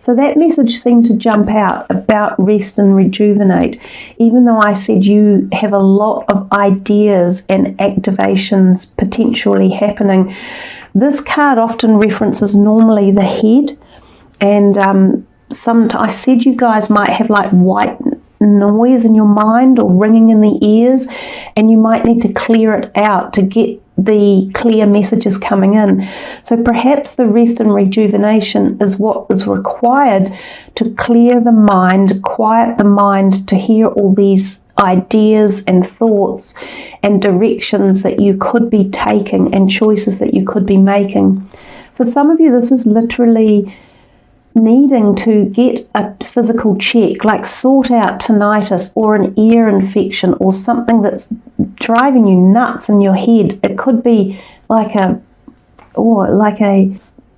So that message seemed to jump out about rest and rejuvenate, even though I said you have a lot of ideas and activations potentially happening. This card often references normally the head, and I said you guys might have like white noise in your mind or ringing in the ears, and you might need to clear it out to get the clear messages coming in. So perhaps the rest and rejuvenation is what is required to clear the mind, quiet the mind, to hear all these ideas and thoughts and directions that you could be taking and choices that you could be making. For some of you, this is literally needing to get a physical check, like sort out tinnitus or an ear infection or something that's driving you nuts in your head. It could be like a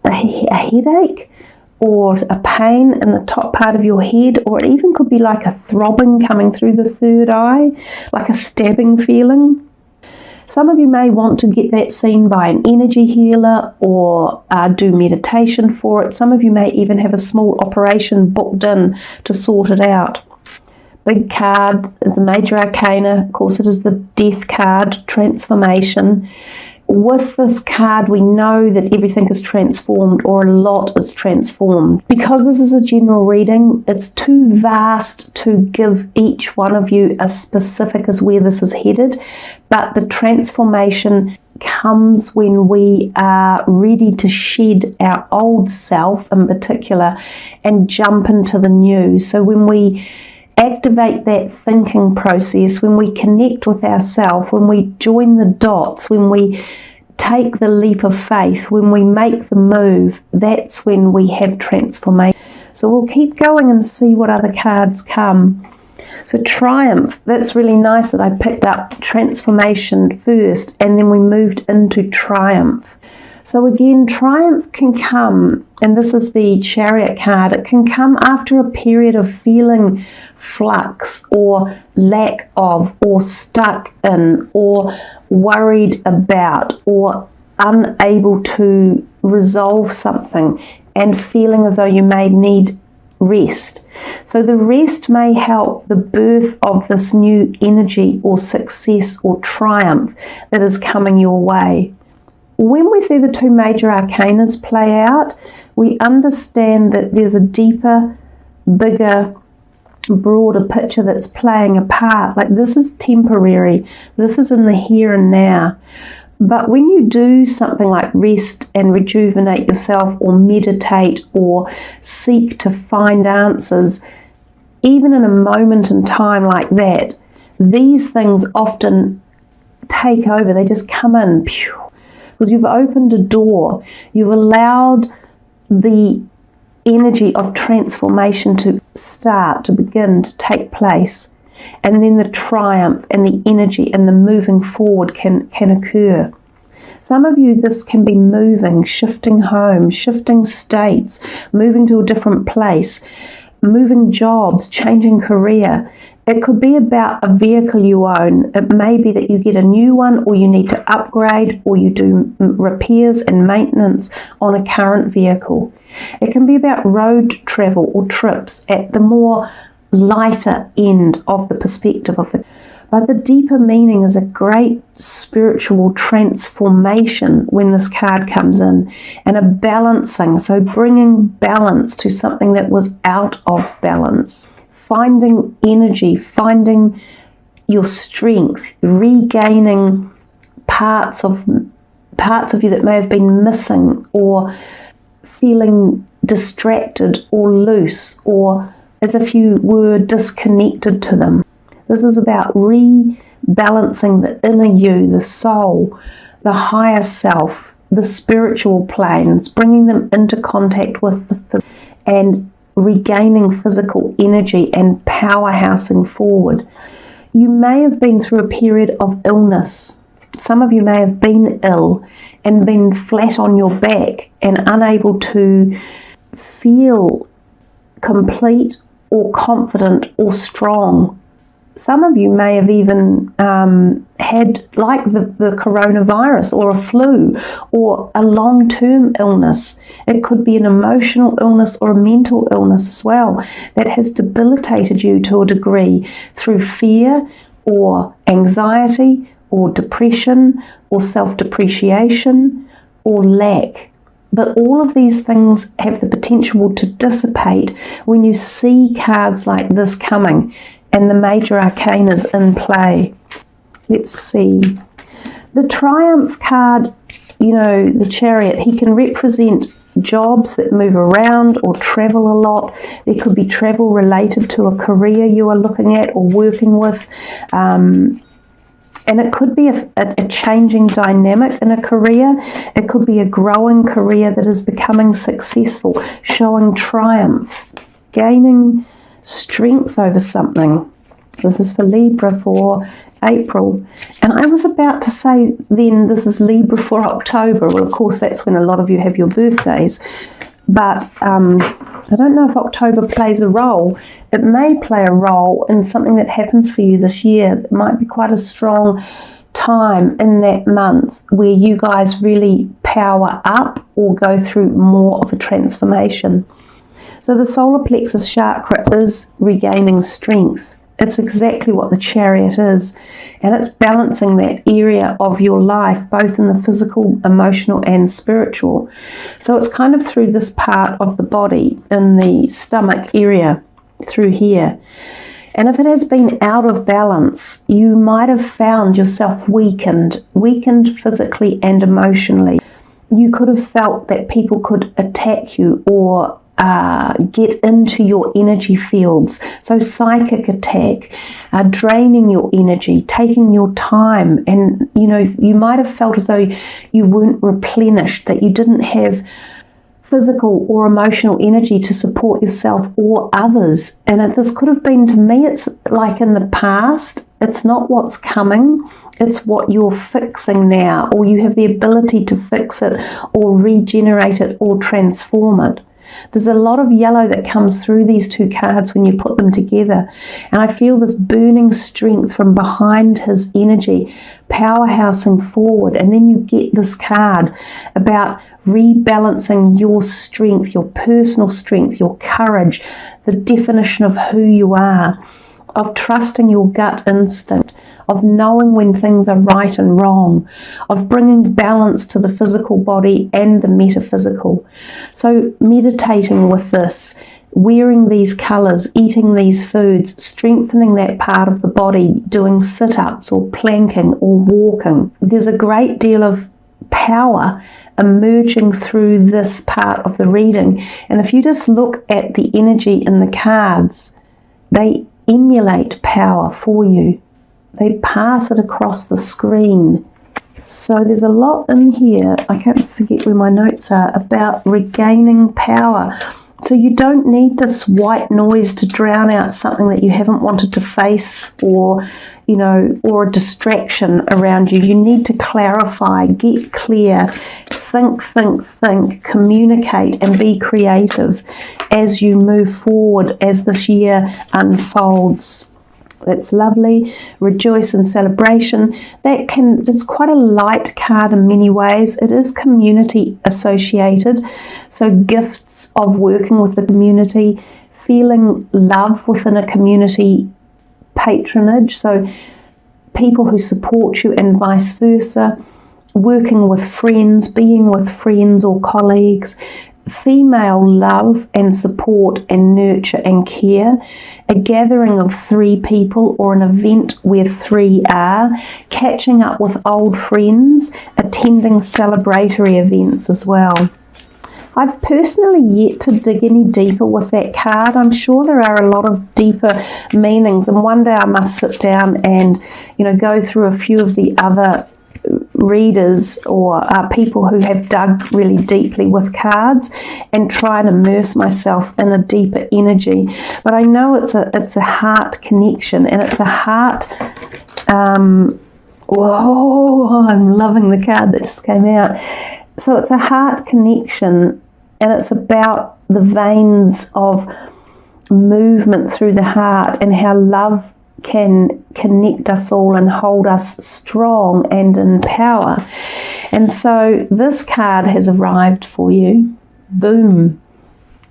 headache or a pain in the top part of your head, or it even could be like a throbbing coming through the third eye, like a stabbing feeling. Some of you may want to get that seen by an energy healer or do meditation for it. Some of you may even have a small operation booked in to sort it out. Big card is the Major Arcana. Of course, it is the Death card, transformation. With this card, we know that everything is transformed, or a lot is transformed. Because this is a general reading, it's too vast to give each one of you a specific as where this is headed, but the transformation comes when we are ready to shed our old self in particular and jump into the new. So when we activate that thinking process, when we connect with ourselves, when we join the dots, when we take the leap of faith, when we make the move, that's when we have transformation. So we'll keep going and see what other cards come. So Triumph, that's really nice that I picked up transformation first and then we moved into Triumph. So again, triumph can come, and this is the Chariot card, it can come after a period of feeling flux or lack of or stuck in or worried about or unable to resolve something and feeling as though you may need rest. So the rest may help the birth of this new energy or success or triumph that is coming your way. When we see the two major arcanas play out, we understand that there's a deeper, bigger, broader picture that's playing a part. Like this is temporary, this is in the here and now. But when you do something like rest and rejuvenate yourself or meditate or seek to find answers, even in a moment in time like that, these things often take over. They just come in, because you've opened a door. You've allowed the energy of transformation to start, to begin, to take place. And then the triumph and the energy and the moving forward can occur. Some of you, this can be moving, shifting home, shifting states, moving to a different place, moving jobs, changing career. It could be about a vehicle you own. It may be that you get a new one, or you need to upgrade, or you do repairs and maintenance on a current vehicle. It can be about road travel or trips at the more lighter end of the perspective of the. But the deeper meaning is a great spiritual transformation when this card comes in, and a balancing, so bringing balance to something that was out of balance. Finding energy, finding your strength, regaining parts of you that may have been missing, or feeling distracted or loose, or as if you were disconnected to them. This is about rebalancing the inner you, the soul, the higher self, the spiritual planes, bringing them into contact with the physical, and regaining physical energy and powerhousing forward. You may have been through a period of illness. Some of you may have been ill and been flat on your back and unable to feel complete or confident or strong. some of you may have even had like the coronavirus or a flu or a long-term illness. It could be an emotional illness or a mental illness as well that has debilitated you to a degree through fear or anxiety or depression or self-depreciation or lack. But all of these things have the potential to dissipate when you see cards like this coming and the major arcanas in play. Let's see. The Triumph card, you know, the Chariot, he can represent jobs that move around or travel a lot. There could be travel related to a career you are looking at or working with. And it could be a changing dynamic in a career. It could be a growing career that is becoming successful, showing triumph, gaining strength over something. This is for Libra for April. And I was about to say then this is Libra for October. Well, of course, that's when a lot of you have your birthdays. But I don't know if October plays a role. It may play a role in something that happens for you this year. It might be quite a strong time in that month where you guys really power up or go through more of a transformation. So the solar plexus chakra is regaining strength. It's exactly what the Chariot is, and it's balancing that area of your life, both in the physical, emotional, and spiritual. So it's kind of through this part of the body, in the stomach area, through here. And if it has been out of balance, you might have found yourself weakened physically and emotionally. You could have felt that people could attack you or get into your energy fields. So psychic attack, draining your energy, taking your time, and you might have felt as though you weren't replenished, that you didn't have physical or emotional energy to support yourself or others. And this could have been, to me, it's like in the past. It's not what's coming, it's what you're fixing now, or you have the ability to fix it or regenerate it or transform it. There's a lot of yellow that comes through these two cards when you put them together. And I feel this burning strength from behind his energy, powerhousing forward. And then you get this card about rebalancing your strength, your personal strength, your courage, the definition of who you are, of trusting your gut instinct, of knowing when things are right and wrong, of bringing balance to the physical body and the metaphysical. So meditating with this, wearing these colours, eating these foods, strengthening that part of the body, doing sit-ups or planking or walking. There's a great deal of power emerging through this part of the reading. And if you just look at the energy in the cards, they emulate power for you. They pass it across the screen. So there's a lot in here, I can't forget where my notes are, about regaining power. So you don't need this white noise to drown out something that you haven't wanted to face, or or a distraction around you. You need to clarify, get clear, think, communicate, and be creative as you move forward, as this year unfolds. That's lovely. Rejoice in celebration. It's quite a light card in many ways. It is community associated. So gifts of working with the community, feeling love within a community, patronage, so people who support you and vice versa, working with friends, being with friends or colleagues, female love and support and nurture and care, a gathering of 3 people or an event where 3 are, catching up with old friends, attending celebratory events as well. I've personally yet to dig any deeper with that card. I'm sure there are a lot of deeper meanings, and one day I must sit down and go through a few of the other readers or people who have dug really deeply with cards and try and immerse myself in a deeper energy. But I know it's a heart connection, and it's a heart. Whoa! I'm loving the card that just came out. So it's a heart connection, and it's about the veins of movement through the heart and how love can connect us all and hold us strong and in power. And so this card has arrived for you. Boom.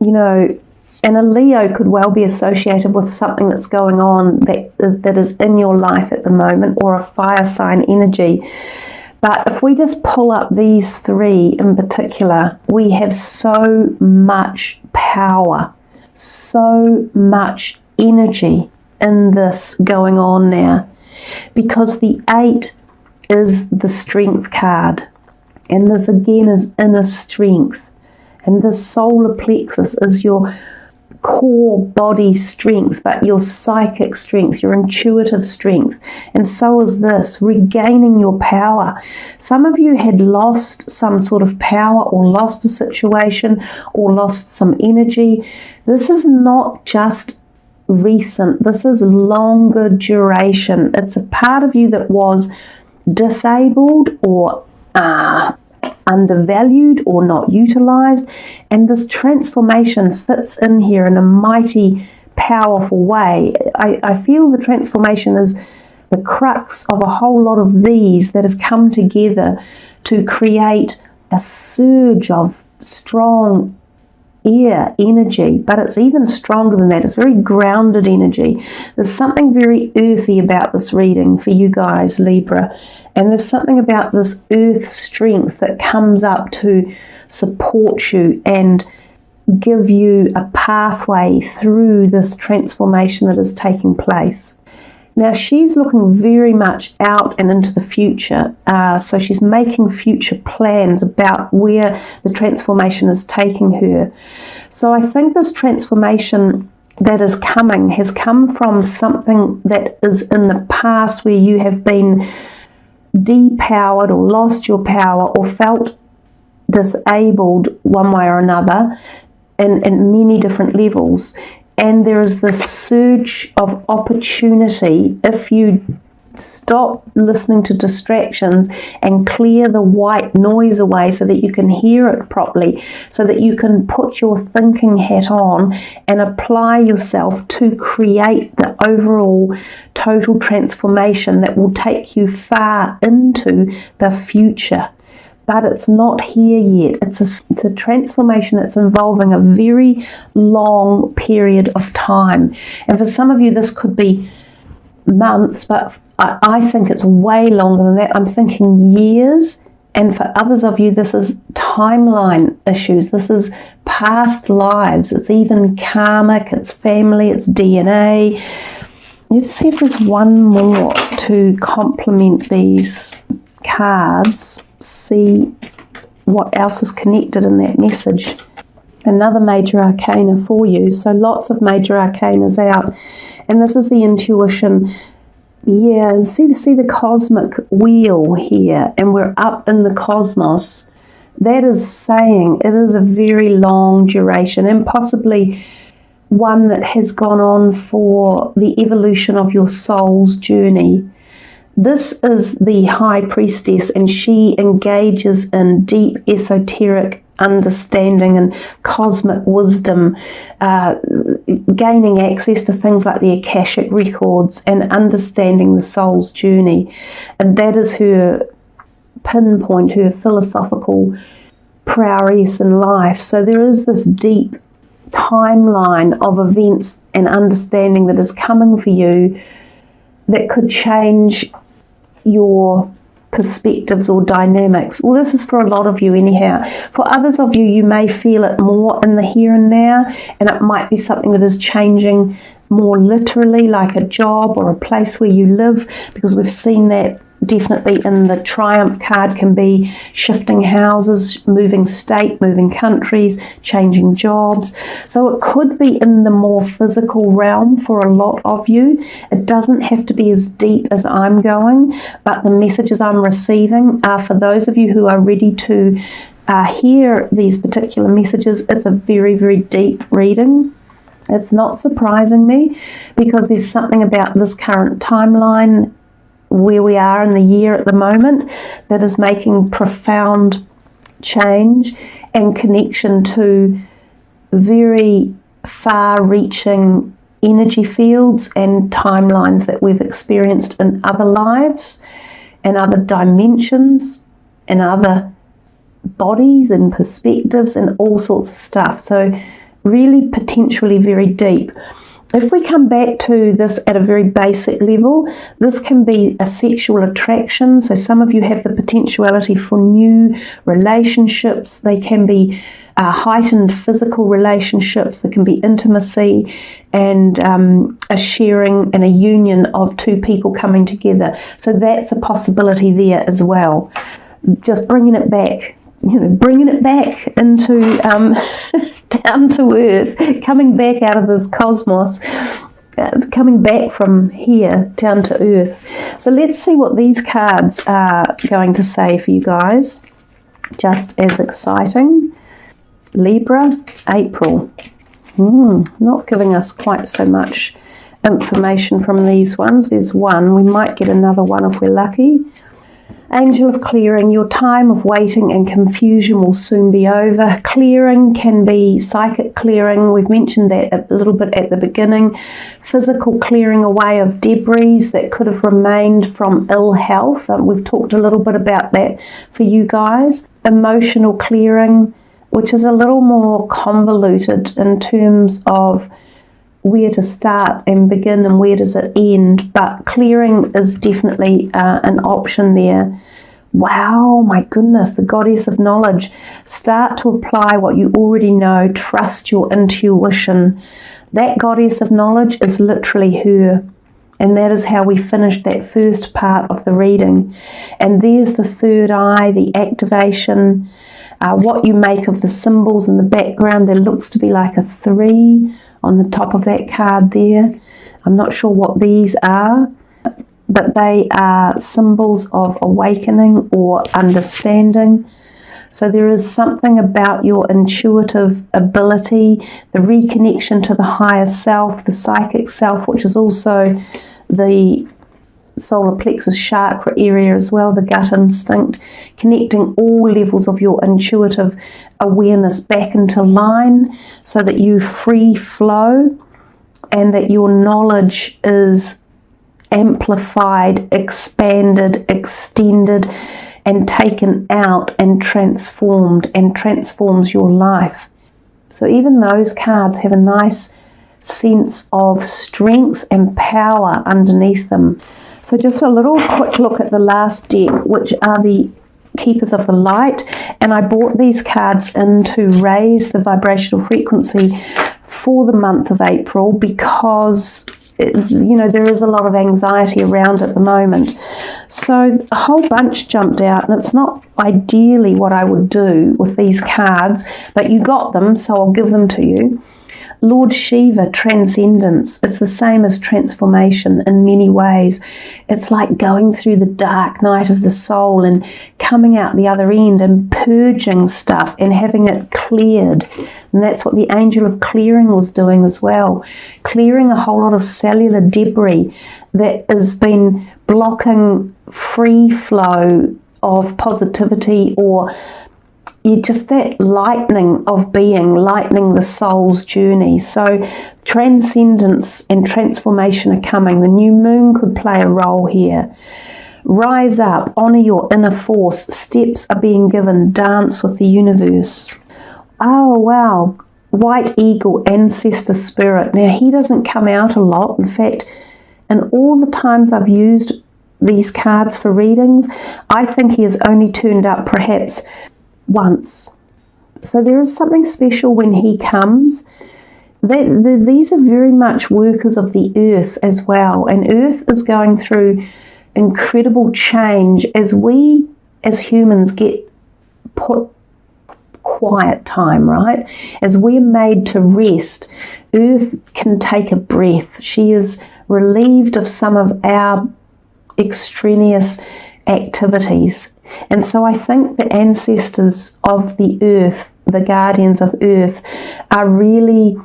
You know, and a Leo could well be associated with something that's going on that is in your life at the moment, or a fire sign energy. But if we just pull up these three in particular, we have so much power, so much energy in this going on now, because the 8 is the strength card, and this again is inner strength, and the solar plexus is your core body strength, but your psychic strength, your intuitive strength, and so is this, regaining your power. Some of you had lost some sort of power, or lost a situation, or lost some energy. This is not just recent, this is longer duration. It's a part of you that was disabled or undervalued or not utilized, and this transformation fits in here in a mighty powerful way. I feel the transformation is the crux of a whole lot of these that have come together to create a surge of strong air energy, but it's even stronger than that. It's very grounded energy. There's something very earthy about this reading for you guys, Libra, and there's something about this earth strength that comes up to support you and give you a pathway through this transformation that is taking place. Now, she's looking very much out and into the future, so she's making future plans about where the transformation is taking her. So I think this transformation that is coming has come from something that is in the past, where you have been depowered or lost your power or felt disabled one way or another in many different levels. And there is this surge of opportunity if you stop listening to distractions and clear the white noise away so that you can hear it properly, so that you can put your thinking hat on and apply yourself to create the overall total transformation that will take you far into the future. But it's not here yet. It's a transformation that's involving a very long period of time. And for some of you, this could be months, but I think it's way longer than that. I'm thinking years. And for others of you, this is timeline issues. This is past lives. It's even karmic. It's family. It's DNA. Let's see if there's one more to complement these cards. See what else is connected in that message. Another major arcana for you. So lots of major arcanas out, and this is the intuition. Yeah, see the cosmic wheel here, and we're up in the cosmos. That is saying it is a very long duration, and possibly one that has gone on for the evolution of your soul's journey. This is the High Priestess, and she engages in deep esoteric understanding and cosmic wisdom, gaining access to things like the Akashic records and understanding the soul's journey. And that is her pinpoint, her philosophical prowess in life. So there is this deep timeline of events and understanding that is coming for you that could change your perspectives or dynamics. Well, this is for a lot of you anyhow. For others of you, you may feel it more in the here and now, and it might be something that is changing more literally, like a job or a place where you live, because we've seen that definitely in the Triumph card, can be shifting houses, moving state, moving countries, changing jobs. So it could be in the more physical realm for a lot of you. It doesn't have to be as deep as I'm going, but the messages I'm receiving are for those of you who are ready to hear these particular messages. It's a very, very deep reading. It's not surprising me, because there's something about this current timeline where we are in the year at the moment that is making profound change and connection to very far-reaching energy fields and timelines that we've experienced in other lives and other dimensions and other bodies and perspectives and all sorts of stuff. So really potentially very deep. If we come back to this at a very basic level, this can be a sexual attraction. So some of you have the potentiality for new relationships. They can be heightened physical relationships. There can be intimacy and a sharing and a union of two people coming together. So that's a possibility there as well. Just bringing it back, bringing it back into down to earth, coming back out of this cosmos, coming back from here down to earth. So let's see what these cards are going to say for you guys. Just as exciting. Libra, April. Not giving us quite so much information from these ones. There's one. We might get another one if we're lucky. Angel of clearing, your time of waiting and confusion will soon be over. Clearing can be psychic clearing. We've mentioned that a little bit at the beginning. Physical clearing away of debris that could have remained from ill health. We've talked a little bit about that for you guys. Emotional clearing, which is a little more convoluted in terms of where to start and begin and where does it end, but clearing is definitely an option there. Wow, my goodness, the goddess of knowledge. Start to apply what you already know. Trust your intuition. That goddess of knowledge is literally her. And that is how we finished that first part of the reading. And there's the third eye, the activation, what you make of the symbols in the background. There looks to be like a 3 on the top of that card there. I'm not sure what these are, but they are symbols of awakening or understanding. So there is something about your intuitive ability, the reconnection to the higher self, the psychic self, which is also the solar plexus chakra area as well, the gut instinct, connecting all levels of your intuitive awareness back into line so that you free flow and that your knowledge is amplified, expanded, extended, and taken out and transforms your life. So even those cards have a nice sense of strength and power underneath them. So just a little quick look at the last deck, which are the Keepers of the Light. And I bought these cards in to raise the vibrational frequency for the month of April because, there is a lot of anxiety around at the moment. So a whole bunch jumped out, and it's not ideally what I would do with these cards, but you got them, so I'll give them to you. Lord Shiva, transcendence. It's the same as transformation in many ways. It's like going through the dark night of the soul and coming out the other end and purging stuff and having it cleared. And that's what the angel of clearing was doing as well. Clearing a whole lot of cellular debris that has been blocking free flow of positivity or just that lightening of being, lightening the soul's journey. So transcendence and transformation are coming. The new moon could play a role here. Rise up, honor your inner force. Steps are being given. Dance with the universe. Oh, wow. White eagle, ancestor spirit. Now, he doesn't come out a lot. In fact, in all the times I've used these cards for readings, I think he has only turned up perhaps once. So there is something special when he comes. These are very much workers of the earth as well, and earth is going through incredible change as we as humans get put quiet time, right? As we're made to rest, earth can take a breath. She is relieved of some of our extraneous activities. And so I think the ancestors of the earth, the guardians of earth, are really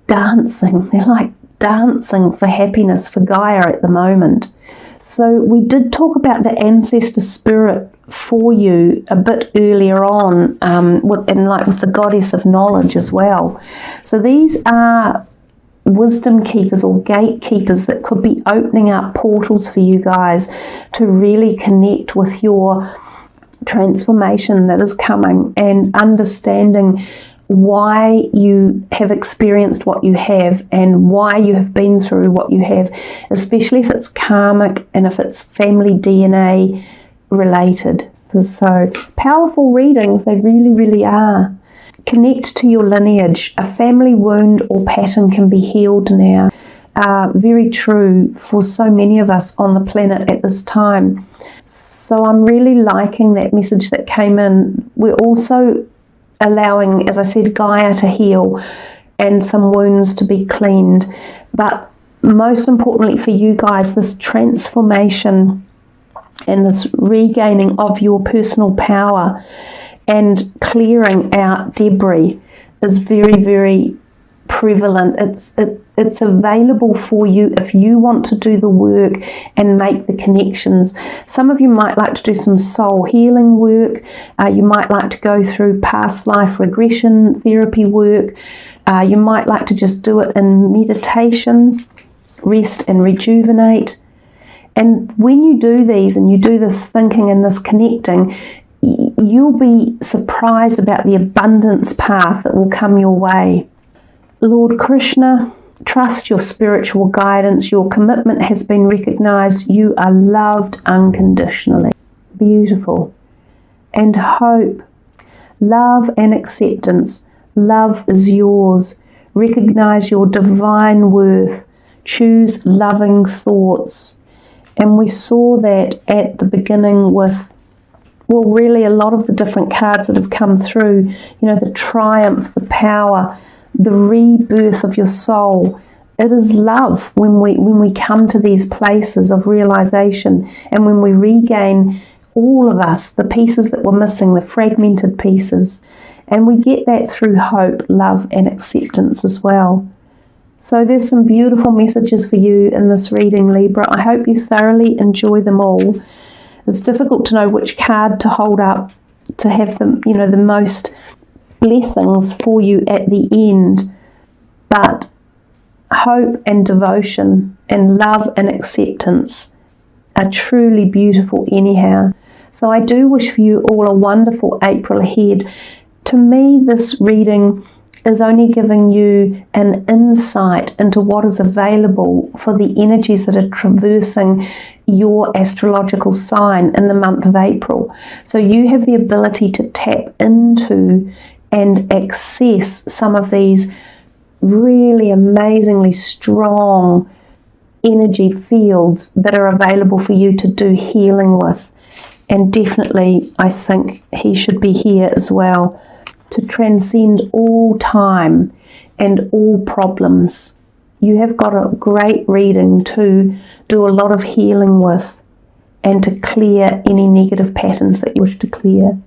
dancing. They're like dancing for happiness, for Gaia at the moment. So we did talk about the ancestor spirit for you a bit earlier on with the goddess of knowledge as well. So these are wisdom keepers or gatekeepers that could be opening up portals for you guys to really connect with your transformation that is coming, and understanding why you have experienced what you have and why you have been through what you have, especially if it's karmic and if it's family DNA related. So powerful readings, they really, really are. Connect to your lineage. A family wound or pattern can be healed now. Very true for so many of us on the planet at this time. So I'm really liking that message that came in. We're also allowing, as I said, Gaia to heal and some wounds to be cleaned. But most importantly for you guys, this transformation and this regaining of your personal power and clearing out debris is very, very prevalent. It's available for you if you want to do the work and make the connections. Some of you might like to do some soul healing work. You might like to go through past life regression therapy work. You might like to just do it in meditation, rest and rejuvenate. And when you do these and you do this thinking and this connecting, you'll be surprised about the abundance path that will come your way. Lord Krishna, trust your spiritual guidance. Your commitment has been recognized. You are loved unconditionally. Beautiful. And hope, love and acceptance. Love is yours. Recognize your divine worth. Choose loving thoughts. And we saw that at the beginning with, well, really a lot of the different cards that have come through, you know, the triumph, the power, the rebirth of your soul. It is love when we come to these places of realization, and when we regain, all of us, the pieces that were missing, the fragmented pieces. And we get that through hope, love and acceptance as well. So there's some beautiful messages for you in this reading, Libra. I hope you thoroughly enjoy them all. It's difficult to know which card to hold up to have them, you know, the most blessings for you at the end. But hope and devotion and love and acceptance are truly beautiful anyhow. So I do wish for you all a wonderful April ahead. To me, this reading is only giving you an insight into what is available for the energies that are traversing your astrological sign in the month of April. So you have the ability to tap into and access some of these really amazingly strong energy fields that are available for you to do healing with. And definitely, I think he should be here as well, to transcend all time and all problems. You have got a great reading to do a lot of healing with and to clear any negative patterns that you wish to clear.